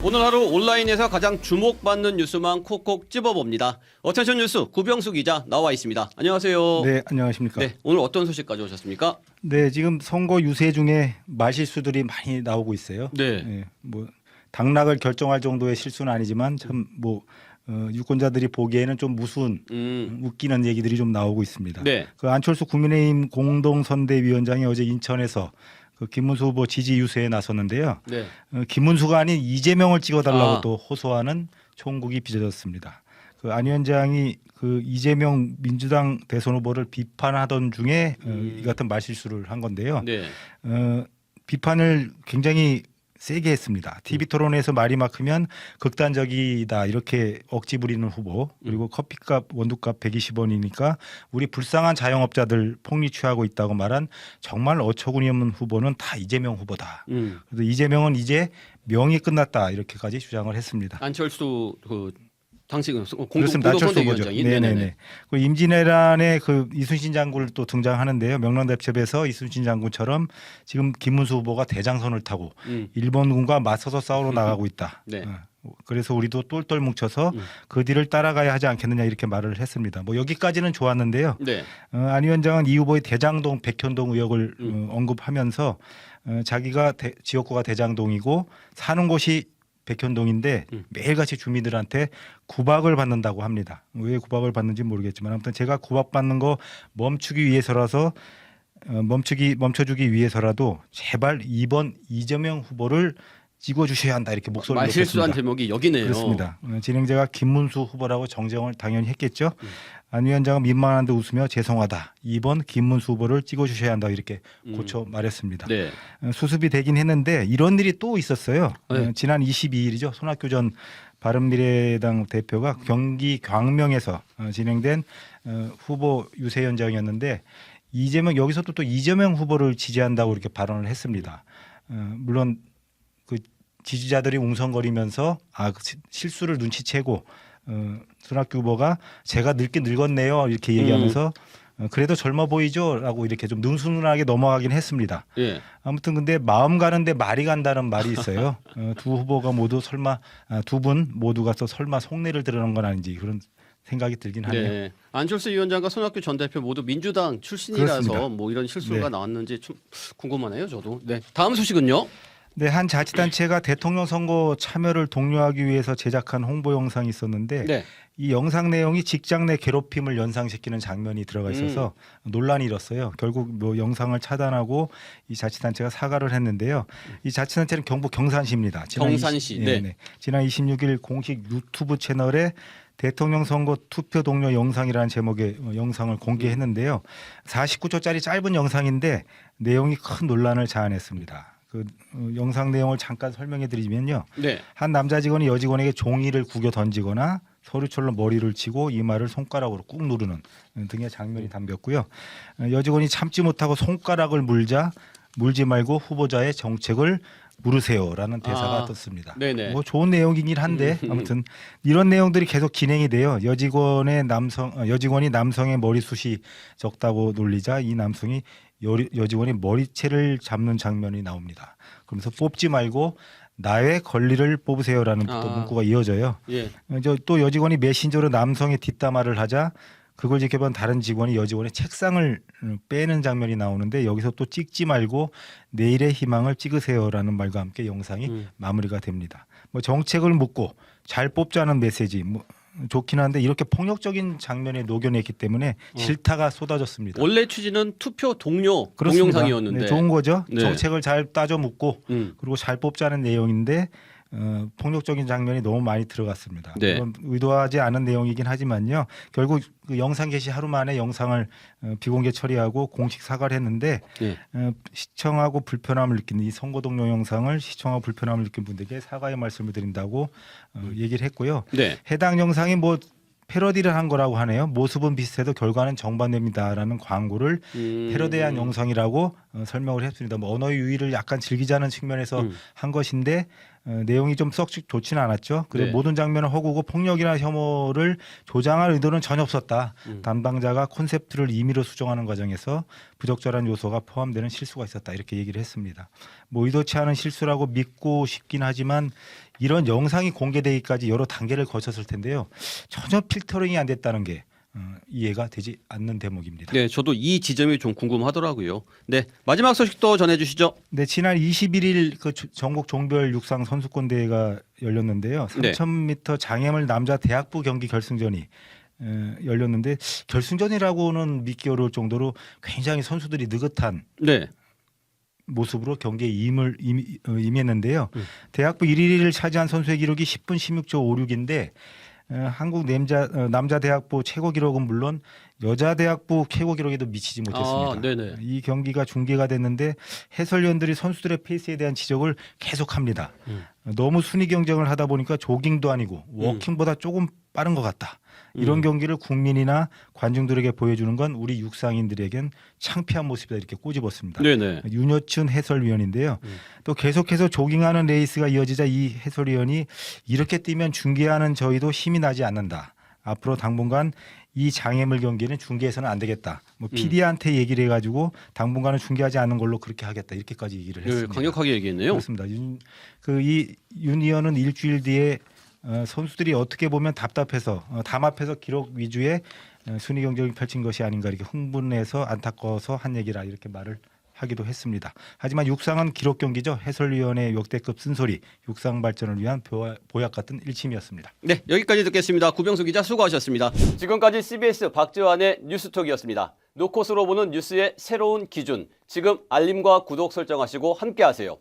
오늘 하루 온라인에서 가장 주목받는 뉴스만 콕콕 집어봅니다. 어텐션 뉴스 구병수 기자 나와 있습니다. 안녕하세요. 네, 안녕하십니까. 네, 오늘 어떤 소식 가져오셨습니까? 네, 지금 선거 유세 중에 말실수들이 많이 나오고 있어요. 네. 뭐 당락을 결정할 정도의 실수는 아니지만 참 뭐 유권자들이 보기에는 좀 무서운 웃기는 얘기들이 좀 나오고 있습니다. 네. 그 안철수 국민의힘 공동선대위원장이 어제 인천에서 그 김문수 후보 지지 유세에 나섰는데요. 네. 김문수가 아닌 이재명을 찍어달라고 아. 또 호소하는 총국이 빚어졌습니다. 그 안 위원장이 그 이재명 민주당 대선 후보를 비판하던 중에 이 같은 말실수를 한 건데요. 네. 비판을 굉장히 세게 했습니다. TV 토론에서 말이 막히면 극단적이다 이렇게 억지 부리는 후보, 그리고 커피값 원두값 120원이니까 우리 불쌍한 자영업자들 폭리 취하고 있다고 말한 정말 어처구니 없는 후보는 다 이재명 후보다. 그래서 이재명은 이제 명이 끝났다 이렇게까지 주장을 했습니다. 안철수 그 당시 그렇습니다. 안철수 후보죠. 공동선대위원장이 네네네. 그 임진왜란에 그 이순신 장군을 또 등장하는데요. 명랑대첩에서 이순신 장군처럼 지금 김문수 후보가 대장선을 타고 일본군과 맞서서 싸우러 나가고 있다. 네. 그래서 우리도 똘똘 뭉쳐서 그 뒤를 따라가야 하지 않겠느냐 이렇게 말을 했습니다. 뭐 여기까지는 좋았는데요. 네. 안 위원장은 이 후보의 대장동, 백현동 의혹을 언급하면서 자기가 지역구가 대장동이고 사는 곳이 백현동인데 매일같이 주민들한테 구박을 받는다고 합니다. 왜 구박을 받는지 모르겠지만 아무튼 제가 구박받는 거 멈추기 위해서라서 멈춰주기 위해서라도 제발 이번 이재명 후보를 찍어주셔야 한다 이렇게 목소리를 말실수한 높였습니다. 제목이 여기네요. 그렇습니다. 진행자가 김문수 후보라고 정정을 당연히 했겠죠. 안 위원장은 민망한 듯 웃으며 죄송하다. 이번 김문수 후보를 찍어주셔야 한다 이렇게 고쳐 말했습니다. 네. 수습이 되긴 했는데 이런 일이 또 있었어요. 네. 지난 22일이죠. 손학규 전 바른미래당 대표가 경기 광명에서 진행된 후보 유세 현장이었는데 이재명 여기서도 또 이재명 후보를 지지한다고 이렇게 발언을 했습니다. 물론 그 지지자들이 웅성거리면서 그 실수를 눈치채고 손학규 후보가 제가 늙긴 늙었네요 이렇게 얘기하면서 그래도 젊어 보이죠라고 이렇게 좀 능수능란하게 넘어가긴 했습니다. 예. 아무튼 근데 마음 가는데 말이 간다는 말이 있어요. 두 후보가 모두 설마 두 분 모두가 또 설마 속내를 드러낸 건 아닌지 그런 생각이 들긴 하네요. 네. 안철수 위원장과 손학규 전 대표 모두 민주당 출신이라서 그렇습니다. 뭐 이런 실수가 네. 나왔는지 좀 궁금하네요, 저도. 네. 다음 소식은요? 네, 한 자치단체가 대통령 선거 참여를 독려하기 위해서 제작한 홍보 영상이 있었는데 네. 이 영상 내용이 직장 내 괴롭힘을 연상시키는 장면이 들어가 있어서 논란이 일었어요. 결국 뭐 영상을 차단하고 이 자치단체가 사과를 했는데요. 이 자치단체는 경북 경산시입니다. 경산시. 네. 지난 26일 공식 유튜브 채널에 대통령 선거 투표 동료 영상이라는 제목의 영상을 공개했는데요. 49초짜리 짧은 영상인데 내용이 큰 논란을 자아냈습니다. 그 영상 내용을 잠깐 설명해 드리면요. 네. 한 남자 직원이 여직원에게 종이를 구겨 던지거나 서류철로 머리를 치고 이마를 손가락으로 꾹 누르는 등의 장면이 담겼고요. 여직원이 참지 못하고 손가락을 물지 말고 후보자의 정책을 물으세요라는 대사가 떴습니다. 네네. 뭐 좋은 내용이긴 한데 아무튼 이런 내용들이 계속 진행이 돼요. 여직원이 남성의 머리숱이 적다고 놀리자 이 남성이 여직원이 머리채를 잡는 장면이 나옵니다. 그러면서 뽑지 말고 나의 권리를 뽑으세요라는 또 문구가 이어져요. 예. 또 여직원이 메신저로 남성의 뒷담화를 하자 그걸 지켜본 다른 직원이 여직원의 책상을 빼는 장면이 나오는데 여기서 또 찍지 말고 내일의 희망을 찍으세요라는 말과 함께 영상이 마무리가 됩니다. 뭐 정책을 묻고 잘 뽑자는 메시지 뭐 좋긴 한데 이렇게 폭력적인 장면에 녹여냈기 때문에 실타가 쏟아졌습니다. 원래 취지는 투표 동료 그렇습니다. 동영상이었는데 네, 좋은 거죠. 네. 정책을 잘 따져 묻고 그리고 잘 뽑자는 내용인데 폭력적인 장면이 너무 많이 들어갔습니다. 네. 물론 의도하지 않은 내용이긴 하지만요. 결국 그 영상 게시 하루 만에 영상을 비공개 처리하고 공식 사과를 했는데 네. 시청하고 불편함을 느끼는 이 선거 동료 영상을 시청하고 불편함을 느낀 분들에게 사과의 말씀을 드린다고 얘기를 했고요. 네. 해당 영상이 뭐 패러디를 한 거라고 하네요. 모습은 비슷해도 결과는 정반대입니다라는 광고를 패러디한 영상이라고 설명을 했습니다. 뭐 언어 유희를 약간 즐기자는 측면에서 한 것인데 내용이 좀 썩 좋지는 않았죠. 그리고 네. 모든 장면은 허구고 폭력이나 혐오를 조장할 의도는 전혀 없었다. 담당자가 콘셉트를 임의로 수정하는 과정에서 부적절한 요소가 포함되는 실수가 있었다. 이렇게 얘기를 했습니다. 뭐 의도치 않은 실수라고 믿고 싶긴 하지만 이런 영상이 공개되기까지 여러 단계를 거쳤을 텐데요. 전혀 필터링이 안 됐다는 게 이해가 되지 않는 대목입니다. 네, 저도 이 지점이 좀 궁금하더라고요. 네, 마지막 소식도 전해주시죠. 네, 지난 21일 그 전국 종별 육상 선수권 대회가 열렸는데요. 네. 3000m 장애물 남자 대학부 경기 결승전이 열렸는데 결승전이라고는 믿기 어려울 정도로 굉장히 선수들이 느긋한 네, 모습으로 경기에 임했는데요. 대학부 1위를 차지한 선수의 기록이 10분 16초 56인데 한국 남자 대학부 최고 기록은 물론 여자 대학부 최고 기록에도 미치지 못했습니다. 아, 네네. 이 경기가 중계가 됐는데 해설위원들이 선수들의 페이스에 대한 지적을 계속합니다. 너무 순위 경쟁을 하다 보니까 조깅도 아니고 워킹보다 조금 빠른 것 같다. 이런 경기를 국민이나 관중들에게 보여주는 건 우리 육상인들에겐 창피한 모습이다 이렇게 꼬집었습니다. 네네. 윤여춘 해설위원인데요. 또 계속해서 조깅하는 레이스가 이어지자 이 해설위원이 이렇게 뛰면 중계하는 저희도 힘이 나지 않는다. 앞으로 당분간 이 장애물 경기는 중계해서는 안 되겠다. 뭐 PD한테 얘기를 해가지고 당분간은 중계하지 않는 걸로 그렇게 하겠다. 이렇게까지 얘기를 네, 했습니다. 강력하게 얘기했네요. 그렇습니다. 이 윤 의원은 일주일 뒤에 선수들이 어떻게 보면 답답해서 담합해서 기록 위주의 순위 경쟁을 펼친 것이 아닌가 이렇게 흥분해서 안타까워서 한 얘기라 이렇게 말을 하기도 했습니다. 하지만 육상은 기록 경기죠. 해설위원의 역대급 쓴소리, 육상 발전을 위한 보약 같은 일침이었습니다. 네, 여기까지 듣겠습니다. 구병수 기자 수고하셨습니다. 지금까지 CBS 박지환의 뉴스톡이었습니다. 노컷으로 보는 뉴스의 새로운 기준. 지금 알림과 구독 설정하시고 함께하세요.